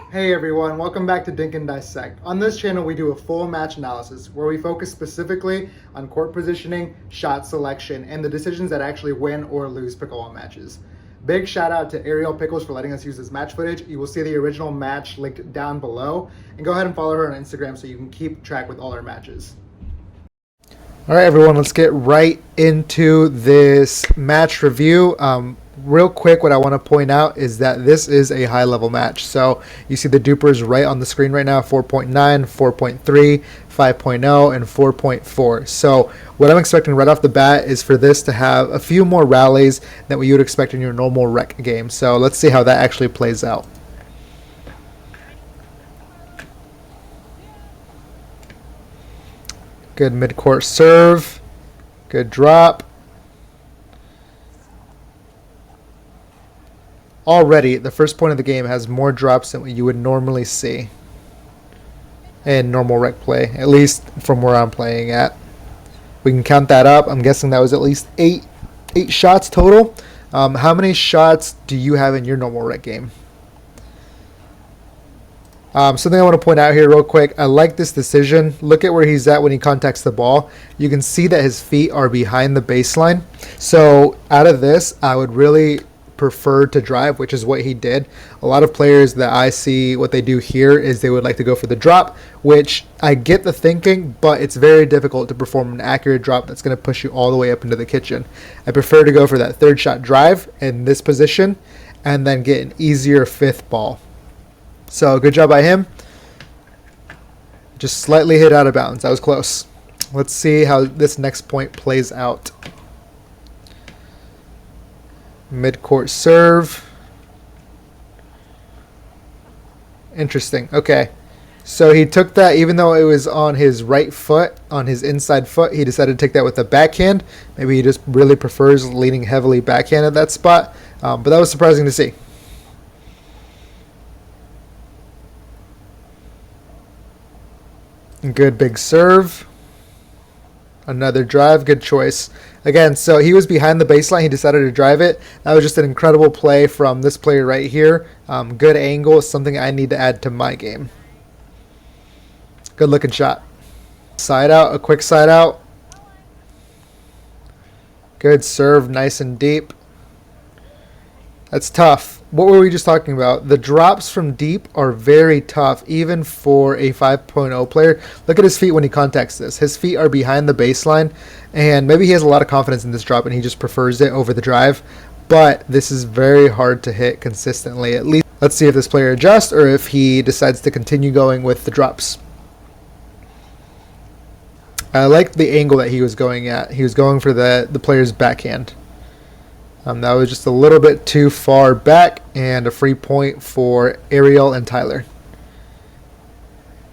Hey everyone, welcome back to Dink Dissect. On this channel, we do a full match analysis where we focus specifically on court positioning, shot selection, and the decisions that actually win or lose pickleball matches. Big shout out to Ariel Pickles for letting us use this match footage. You will see the original match linked down below, and go ahead and follow her on Instagram so you can keep track with all our matches. All right, everyone, let's get right into this match review. Real quick, what I want to point out is that this is a high-level match. So you see the dupers right on the screen right now, 4.9, 4.3, 5.0, and 4.4. So what I'm expecting right off the bat is for this to have a few more rallies than what you would expect in your normal rec game. So let's see how that actually plays out. Good mid-court serve. Good drop. Already, the first point of the game has more drops than what you would normally see in normal rec play, at least from where I'm playing at. We can count that up. I'm guessing that was at least eight shots total. How many shots do you have in your normal rec game? Something I want to point out here real quick. I like this decision. Look at where he's at when he contacts the ball. You can see that his feet are behind the baseline. So out of this, I would really prefer to drive, which is what he did. A lot of players that I see, what they do here is they would like to go for the drop, which I get the thinking, but it's very difficult to perform an accurate drop that's going to push you all the way up into the kitchen. I prefer to go for that third shot drive in this position and then get an easier fifth ball. So good job by him. Just slightly hit out of bounds. That was close. Let's see how this next point plays out. Mid-court serve. Interesting. Okay. So he took that, even though it was on his right foot, on his inside foot, he decided to take that with a backhand. Maybe he just really prefers leaning heavily backhand at that spot. But that was surprising to see. Good big serve. Another drive. Good choice. Again, so he was behind the baseline. He decided to drive it. That was just an incredible play from this player right here. Good angle. Something I need to add to my game. Good looking shot. Side out. A quick side out. Good serve. Nice and deep. That's tough. What were we just talking about? The drops from deep are very tough, even for a 5.0 player. Look at his feet when he contacts this. His feet are behind the baseline, and maybe he has a lot of confidence in this drop, and he just prefers it over the drive. But this is very hard to hit consistently. At least, let's see if this player adjusts or if he decides to continue going with the drops. I like the angle that he was going at. He was going for the player's backhand. That was just a little bit too far back, and a free point for Ariel and Tyler.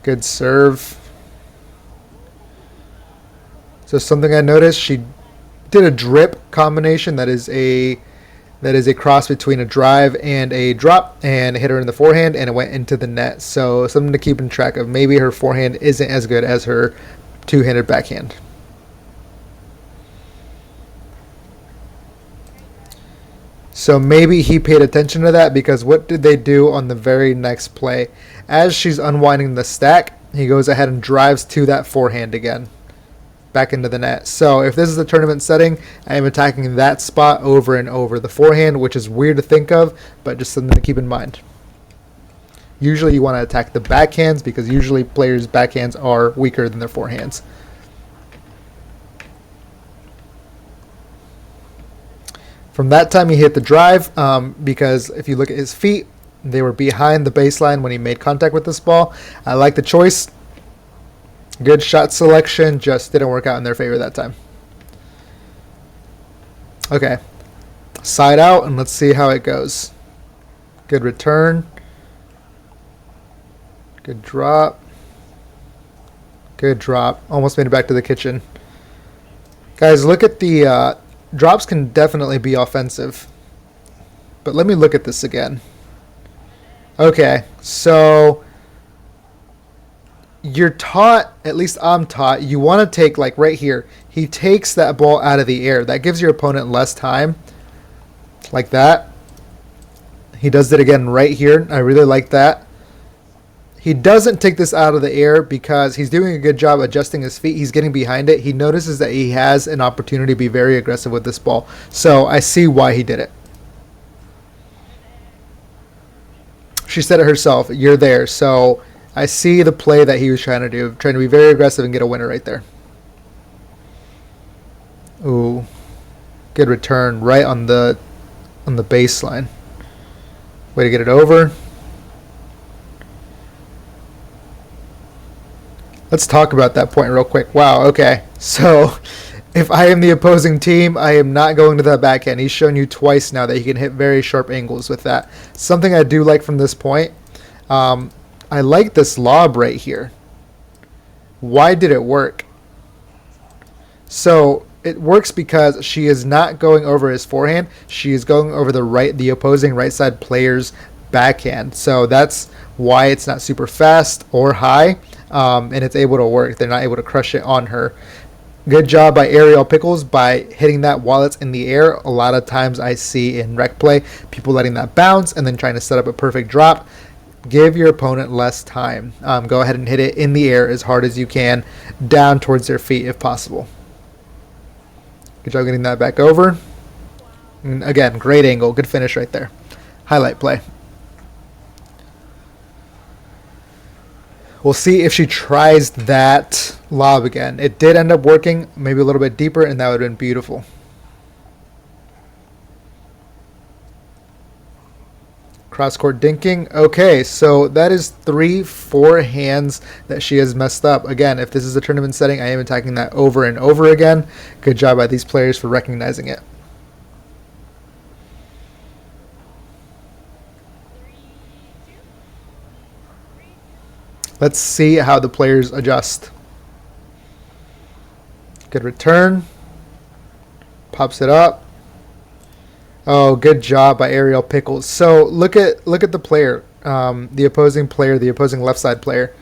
Good serve. So something I noticed, she did a drip combination that is a cross between a drive and a drop, and hit her in the forehand, and it went into the net. So something to keep in track of. Maybe her forehand isn't as good as her two-handed backhand. So maybe he paid attention to that, because what did they do on the very next play? As she's unwinding the stack, he goes ahead and drives to that forehand again, back into the net. So if this is a tournament setting, I am attacking that spot over and over. The forehand, which is weird to think of, but just something to keep in mind. Usually you want to attack the backhands, because usually players' backhands are weaker than their forehands. From that time, he hit the drive, because if you look at his feet, they were behind the baseline when he made contact with this ball. I like the choice. Good shot selection, just didn't work out in their favor that time. Okay. Side out, and let's see how it goes. Good return. Good drop. Good drop. Almost made it back to the kitchen. Guys, look at the... drops can definitely be offensive. But let me look at this again. Okay, so you're taught, at least I'm taught, you want to take, like right here, he takes that ball out of the air. That gives your opponent less time. Like that. He does it again right here. I really like that. He doesn't take this out of the air because he's doing a good job adjusting his feet. He's getting behind it. He notices that he has an opportunity to be very aggressive with this ball. So I see why he did it. She said it herself. You're there. So I see the play that he was trying to do, trying to be very aggressive and get a winner right there. Ooh, good return right on the baseline. Way to get it over. Let's talk about that point real quick. Wow, okay. So if I am the opposing team, I am not going to that backhand. He's shown you twice now that he can hit very sharp angles with that. Something I do like from this point, I like this lob right here. Why did it work? So it works because she is not going over his forehand. She is going over the opposing right side player's backhand. So that's why it's not super fast or high, and it's able to work. They're not able to crush it on her. Good job by Ariel Pickles by hitting that while it's in the air. A lot of times I see in rec play people letting that bounce and then trying to set up a perfect drop. Give your opponent less time. Go ahead and hit it in the air as hard as you can, down towards their feet if possible. Good job getting that back over. And again, great angle. Good finish right there. Highlight play. We'll see if she tries that lob again. It did end up working, maybe a little bit deeper, and that would have been beautiful. Cross-court dinking. Okay, so that is 3 forehands that she has messed up. Again, if this is a tournament setting, I am attacking that over and over again. Good job by these players for recognizing it. Let's see how the players adjust. Good return. Pops it up. Oh, good job by Ariel Pickles. So look at the player, the opposing player, the opposing left side player.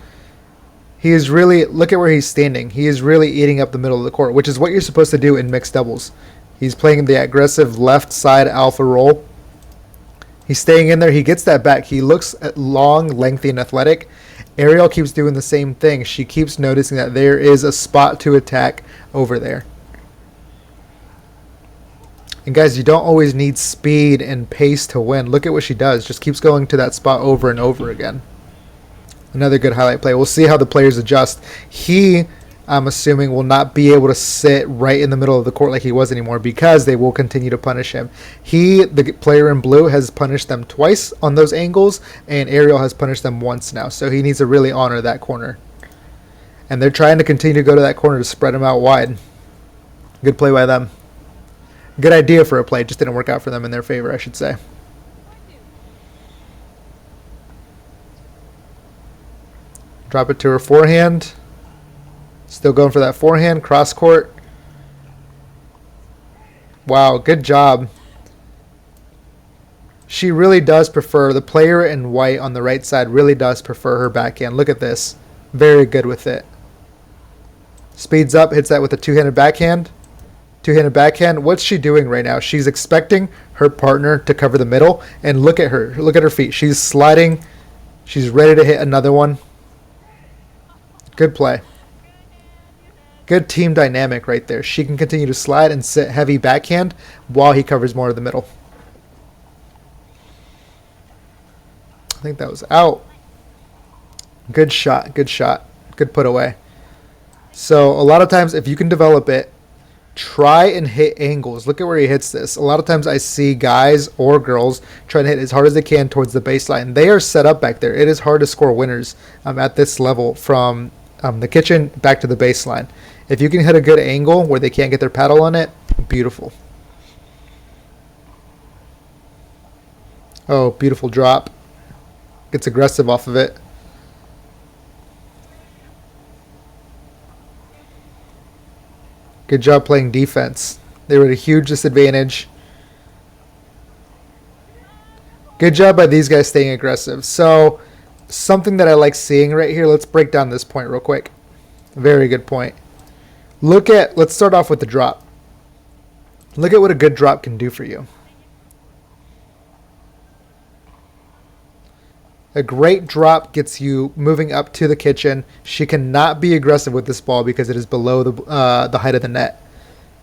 He is really, look at where he's standing. He is really eating up the middle of the court, which is what you're supposed to do in mixed doubles. He's playing the aggressive left side alpha roll. He's staying in there. He gets that back. He looks at long, lengthy, and athletic. Ariel keeps doing the same thing. She keeps noticing that there is a spot to attack over there. And guys, you don't always need speed and pace to win. Look at what she does. Just keeps going to that spot over and over again. Another good highlight play. We'll see how the players adjust. He, I'm assuming, will not be able to sit right in the middle of the court like he was anymore because they will continue to punish him. He, the player in blue, has punished them twice on those angles, and Ariel has punished them once now. So he needs to really honor that corner. And they're trying to continue to go to that corner to spread him out wide. Good play by them. Good idea for a play. Just didn't work out for them in their favor, I should say. Drop it to her forehand. Still going for that forehand. Cross court. Wow, good job. She really does prefer, the player in white on the right side really does prefer her backhand. Look at this. Very good with it. Speeds up, hits that with a two-handed backhand. Two-handed backhand. What's she doing right now? She's expecting her partner to cover the middle. And look at her. Look at her feet. She's sliding. She's ready to hit another one. Good play. Good team dynamic right there. She can continue to slide and sit heavy backhand while he covers more of the middle. I think that was out. Good shot. Good shot. Good put away. So a lot of times if you can develop it, try and hit angles. Look at where he hits this. A lot of times I see guys or girls trying to hit as hard as they can towards the baseline. They are set up back there. It is hard to score winners at this level from the kitchen back to the baseline. If you can hit a good angle where they can't get their paddle on it, beautiful. Oh, beautiful drop. Gets aggressive off of it. Good job playing defense. They were at a huge disadvantage. Good job by these guys staying aggressive. So, something that I like seeing right here, let's break down this point real quick. Very good point. Let's start off with the drop. Look at what a good drop can do for you. A great drop gets you moving up to the kitchen. She cannot be aggressive with this ball because it is below the height of the net.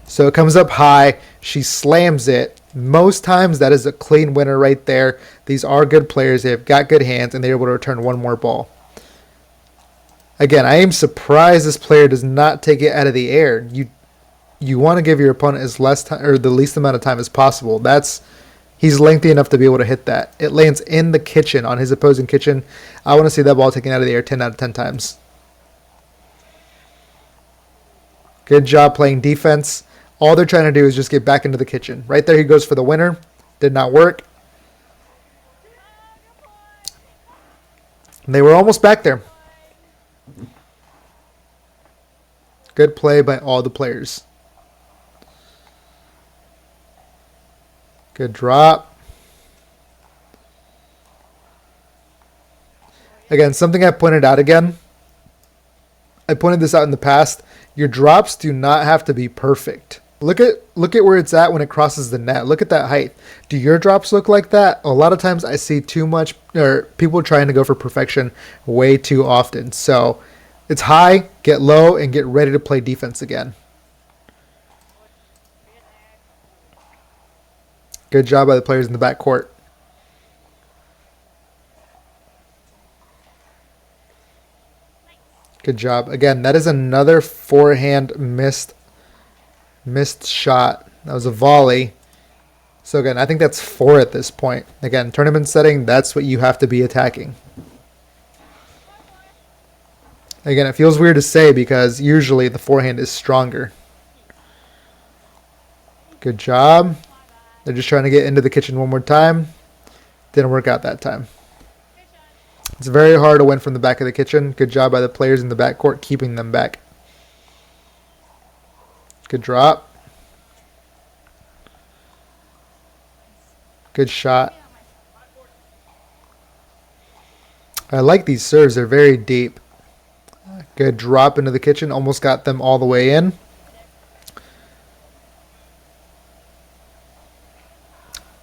So it comes up high. She slams it. Most times that is a clean winner right there. These are good players. They've got good hands, and they're able to return one more ball. Again, I am surprised this player does not take it out of the air. You want to give your opponent as less time or the least amount of time as possible. He's lengthy enough to be able to hit that. It lands in the kitchen, on his opposing kitchen. I want to see that ball taken out of the air 10 out of 10 times. Good job playing defense. All they're trying to do is just get back into the kitchen. Right there he goes for the winner. Did not work. And they were almost back there. Good play by all the players. Good drop. Again, something I pointed out again. I pointed this out in the past. Your drops do not have to be perfect. Look at where it's at when it crosses the net. Look at that height. Do your drops look like that? A lot of times I see too much, or people trying to go for perfection way too often. So it's high, get low, and get ready to play defense again. Good job by the players in the back court. Good job. Again, that is another forehand missed shot. That was a volley. So again, I think that's 4 at this point. Again, tournament setting, that's what you have to be attacking. Again, it feels weird to say because usually the forehand is stronger. Good job. They're just trying to get into the kitchen one more time. Didn't work out that time. It's very hard to win from the back of the kitchen. Good job by the players in the backcourt keeping them back. Good drop. Good shot. I like these serves. They're very deep. Good drop into the kitchen. Almost got them all the way in.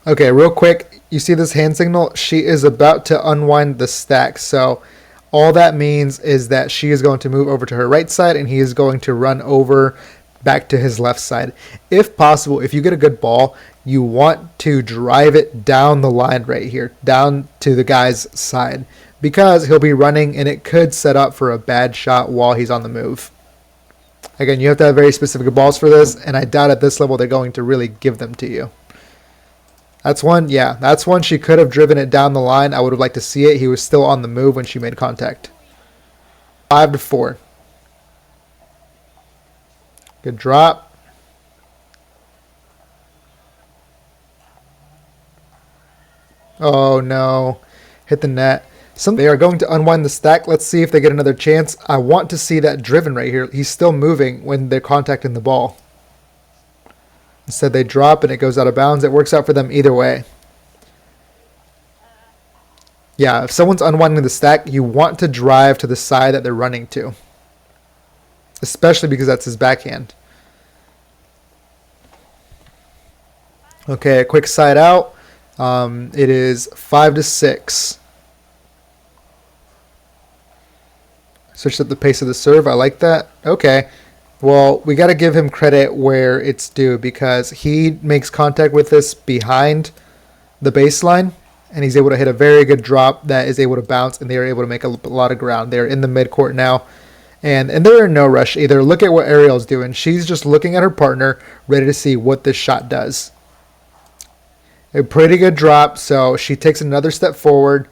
Okay, real quick, you see this hand signal? She is about to unwind the stack. So all that means is that she is going to move over to her right side and he is going to run over back to his left side. If possible, if you get a good ball, you want to drive it down the line right here, down to the guy's side, because he'll be running and it could set up for a bad shot while he's on the move. Again, you have to have very specific balls for this, and I doubt at this level they're going to really give them to you. That's one, yeah, that's one she could have driven it down the line. I would have liked to see it. He was still on the move when she made contact. 5-4. Good drop. Oh no, hit the net. They are going to unwind the stack. Let's see if they get another chance. I want to see that driven right here. He's still moving when they're contacting the ball. Instead they drop and it goes out of bounds. It works out for them either way. Yeah, if someone's unwinding the stack, you want to drive to the side that they're running to. Especially because that's his backhand. Okay, a quick side out. It is 5-6. Switched up the pace of the serve. I like that. Okay. Well, we got to give him credit where it's due because he makes contact with this behind the baseline, and he's able to hit a very good drop that is able to bounce, and they are able to make a lot of ground. They're in the midcourt now, and they're in no rush either. Look at what Ariel's doing. She's just looking at her partner, ready to see what this shot does. A pretty good drop, so she takes another step forward.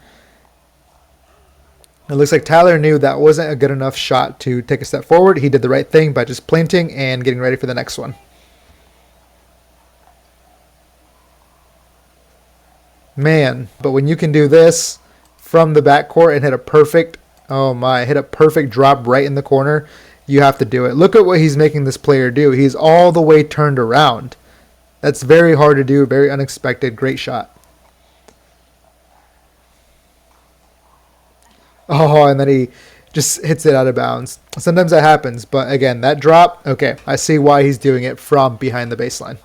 It looks like Tyler knew that wasn't a good enough shot to take a step forward. He did the right thing by just planting and getting ready for the next one. Man, but when you can do this from the backcourt and hit a perfect, hit a perfect drop right in the corner, you have to do it. Look at what he's making this player do. He's all the way turned around. That's very hard to do, very unexpected, great shot. Oh, and then he just hits it out of bounds. Sometimes that happens, but again, that drop, okay, I see why he's doing it from behind the baseline.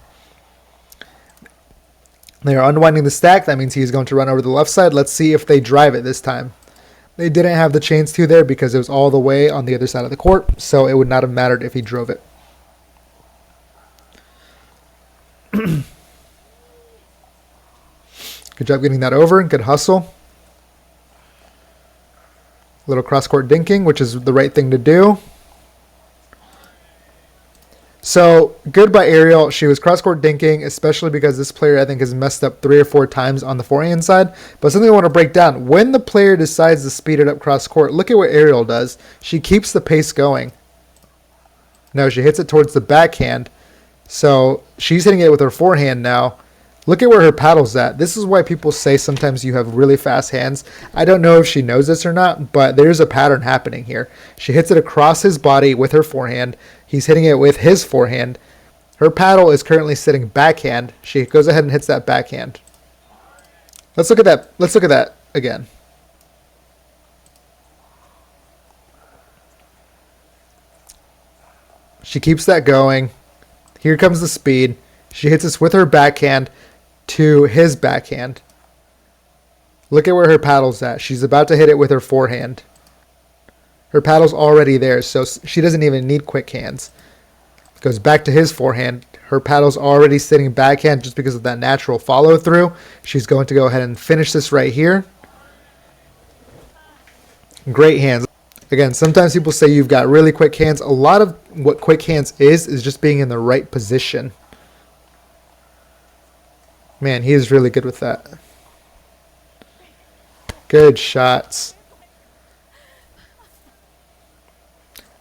They are unwinding the stack. That means he's going to run over the left side. Let's see if they drive it this time. They didn't have the chains to there because it was all the way on the other side of the court, so it would not have mattered if he drove it. Good job getting that over. Good hustle. Little cross-court dinking, which is the right thing to do. So, good by Ariel. She was cross-court dinking, especially because this player, I think, has messed up 3 or 4 times on the forehand side. But something I want to break down. When the player decides to speed it up cross-court, look at what Ariel does. She keeps the pace going. No, she hits it towards the backhand. So, she's hitting it with her forehand now. Look at where her paddle's at. This is why people say sometimes you have really fast hands. I don't know if she knows this or not, but there's a pattern happening here. She hits it across his body with her forehand. He's hitting it with his forehand. Her paddle is currently sitting backhand. She goes ahead and hits that backhand. Let's look at that. Let's look at that again. She keeps that going. Here comes the speed. She hits this with her backhand to his backhand. Look at where her paddle's at. She's about to hit it with her forehand. Her paddle's already there, so she doesn't even need quick hands. Goes back to his forehand. Her paddle's already sitting backhand just because of that natural follow through. She's going to go ahead and finish this right here. Great hands. Again, sometimes people say you've got really quick hands. A lot of what quick hands is just being in the right position. Man, he is really good with that. Good shots.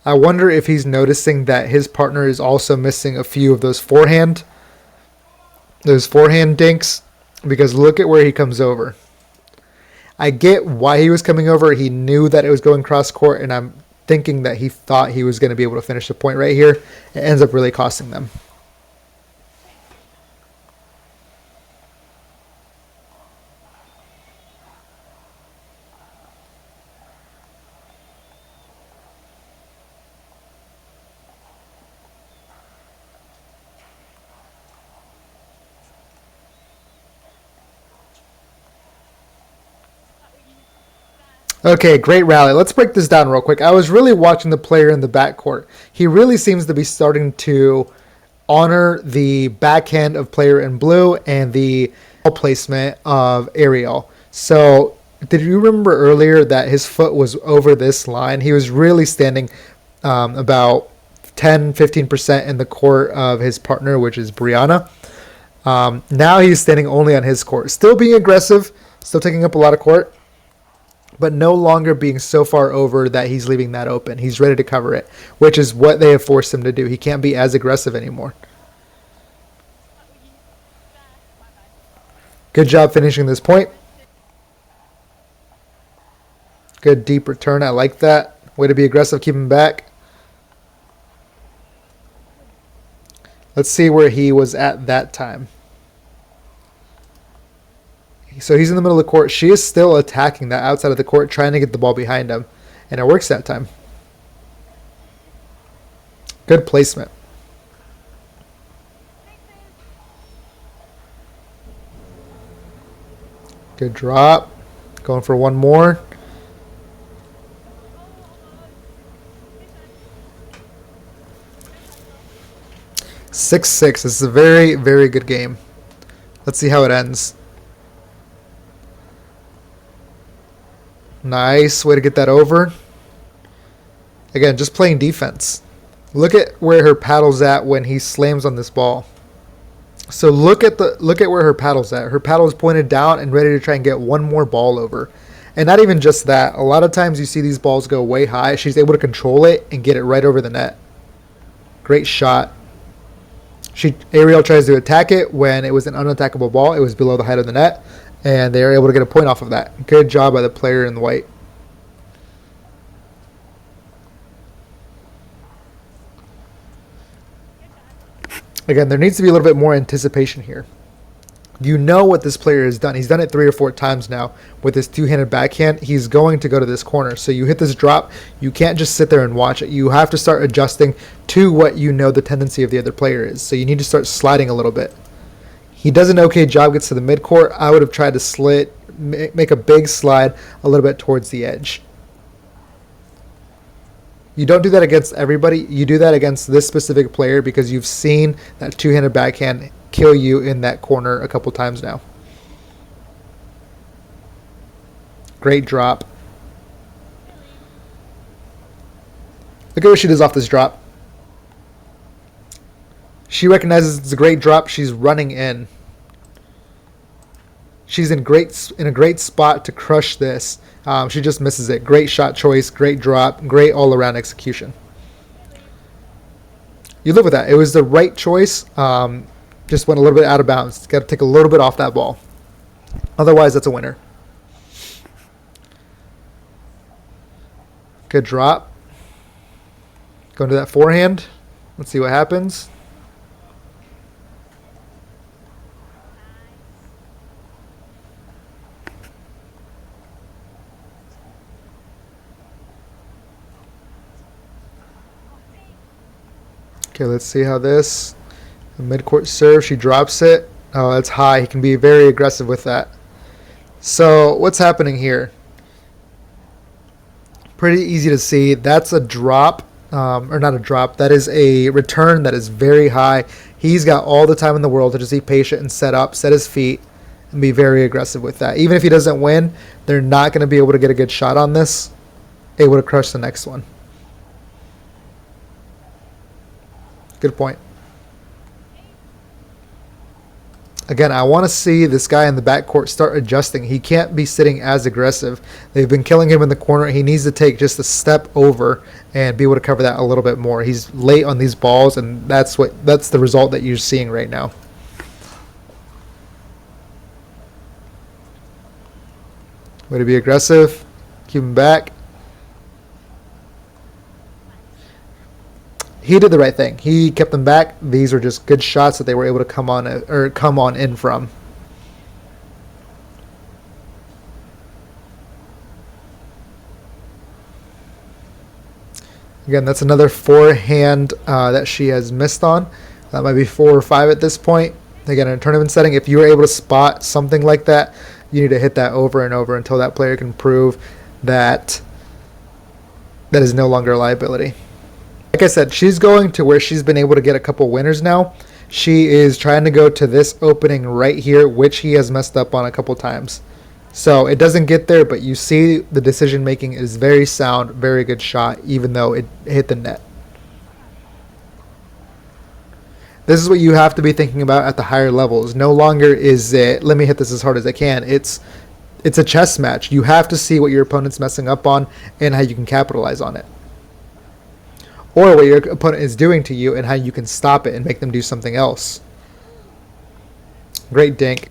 I wonder if he's noticing that his partner is also missing a few of those forehand dinks, because look at where he comes over. I get why he was coming over. He knew that it was going cross court, and I'm thinking that he thought he was going to be able to finish the point right here. It ends up really costing them. Okay, great rally. Let's break this down real quick. I was really watching the player in the backcourt. He really seems to be starting to honor the backhand of player in blue and the ball placement of Ariel. So, did you remember earlier that his foot was over this line? He was really standing about 10-15% in the court of his partner, which is Brianna. Now he's standing only on his court. Still being aggressive, still taking up a lot of court, but no longer being so far over that he's leaving that open. He's ready to cover it, which is what they have forced him to do. He can't be as aggressive anymore. Good job finishing this point. Good deep return. I like that. Way to be aggressive, keep him back. Let's see where he was at that time. So he's in the middle of the court. She is still attacking that outside of the court, trying to get the ball behind him. And it works that time. Good placement. Good drop. Going for one more. Six. This is a very, very good game. Let's see how it ends. Nice way to get that over. Again, just playing defense. Look at where her paddle's at when he slams on this ball. So look at where her paddle's at. Her paddle is pointed down and ready to try and get one more ball over. And not even just that. A lot of times you see these balls go way high. She's able to control it and get it right over the net. Great shot. Ariel tries to attack it when it was an unattackable ball. It was below the height of the net. And they are able to get a point off of that. Good job by the player in the white. Again, there needs to be a little bit more anticipation here. You know what this player has done. He's done it 3 or 4 times now with his two-handed backhand. He's going to go to this corner. So you hit this drop. You can't just sit there and watch it. You have to start adjusting to what you know the tendency of the other player is. So you need to start sliding a little bit. He does an okay job, gets to the midcourt. I would have tried to make a big slide a little bit towards the edge. You don't do that against everybody. You do that against this specific player because you've seen that two-handed backhand kill you in that corner a couple times now. Great drop. Look at what she does off this drop. She recognizes it's a great drop. She's running in. She's in a great spot to crush this. She just misses it. Great shot choice, great drop, great all-around execution. You live with that. It was the right choice. Just went a little bit out of bounds. Got to take a little bit off that ball. Otherwise, that's a winner. Good drop. Going to that forehand. Let's see what happens. Okay, let's see how this. The midcourt serve, she drops it. Oh, that's high. He can be very aggressive with that. So what's happening here? Pretty easy to see. That's a drop, or not a drop. That is a return that is very high. He's got all the time in the world to just be patient and set his feet, and be very aggressive with that. Even if he doesn't win, they're not going to be able to get a good shot on this. Able to crush the next one. Good point. Again, I want to see this guy in the backcourt start adjusting. He can't be sitting as aggressive. They've been killing him in the corner. He needs to take just a step over and be able to cover that a little bit more. He's late on these balls, and that's the result that you're seeing right now. Way to be aggressive. Keep him back. He did the right thing. He kept them back. These are just good shots that they were able to come on in from. Again, that's another forehand that she has missed on. That might be 4 or 5 at this point. Again, in a tournament setting, if you were able to spot something like that, you need to hit that over and over until that player can prove that that is no longer a liability. Like I said, she's going to where she's been able to get a couple winners now. She is trying to go to this opening right here, which he has messed up on a couple times. So it doesn't get there, but you see the decision making is very sound, very good shot, even though it hit the net. This is what you have to be thinking about at the higher levels. No longer is it, let me hit this as hard as I can. It's a chess match. You have to see what your opponent's messing up on and how you can capitalize on it. Or what your opponent is doing to you and how you can stop it and make them do something else. Great dink.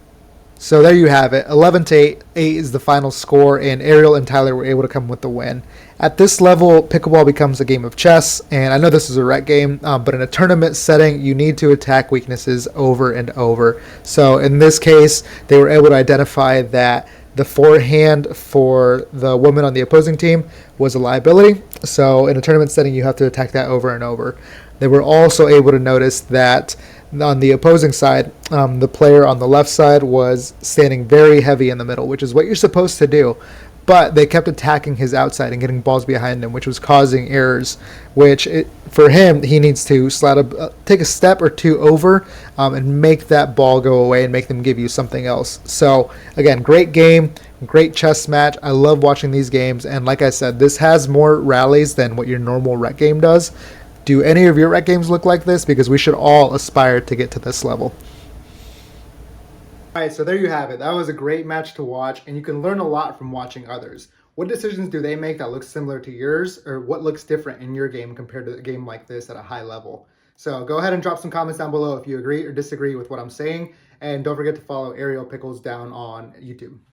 So there you have it. 11-8. 8 is the final score, and Ariel and Tyler were able to come with the win. At this level, pickleball becomes a game of chess, and I know this is a rec game, but in a tournament setting, you need to attack weaknesses over and over. So in this case, they were able to identify that the forehand for the woman on the opposing team was a liability. So in a tournament setting, you have to attack that over and over. They were also able to notice that on the opposing side, the player on the left side was standing very heavy in the middle, which is what you're supposed to do. But they kept attacking his outside and getting balls behind him, which was causing errors, for him, he needs to take a step or two over and make that ball go away and make them give you something else. So, again, great game, great chess match. I love watching these games. And like I said, this has more rallies than what your normal rec game does. Do any of your rec games look like this? Because we should all aspire to get to this level. All right, so there you have it. That was a great match to watch, and you can learn a lot from watching others. What decisions do they make that look similar to yours, or what looks different in your game compared to a game like this at a high level? So go ahead and drop some comments down below if you agree or disagree with what I'm saying, and don't forget to follow Ariel Pickles down on YouTube.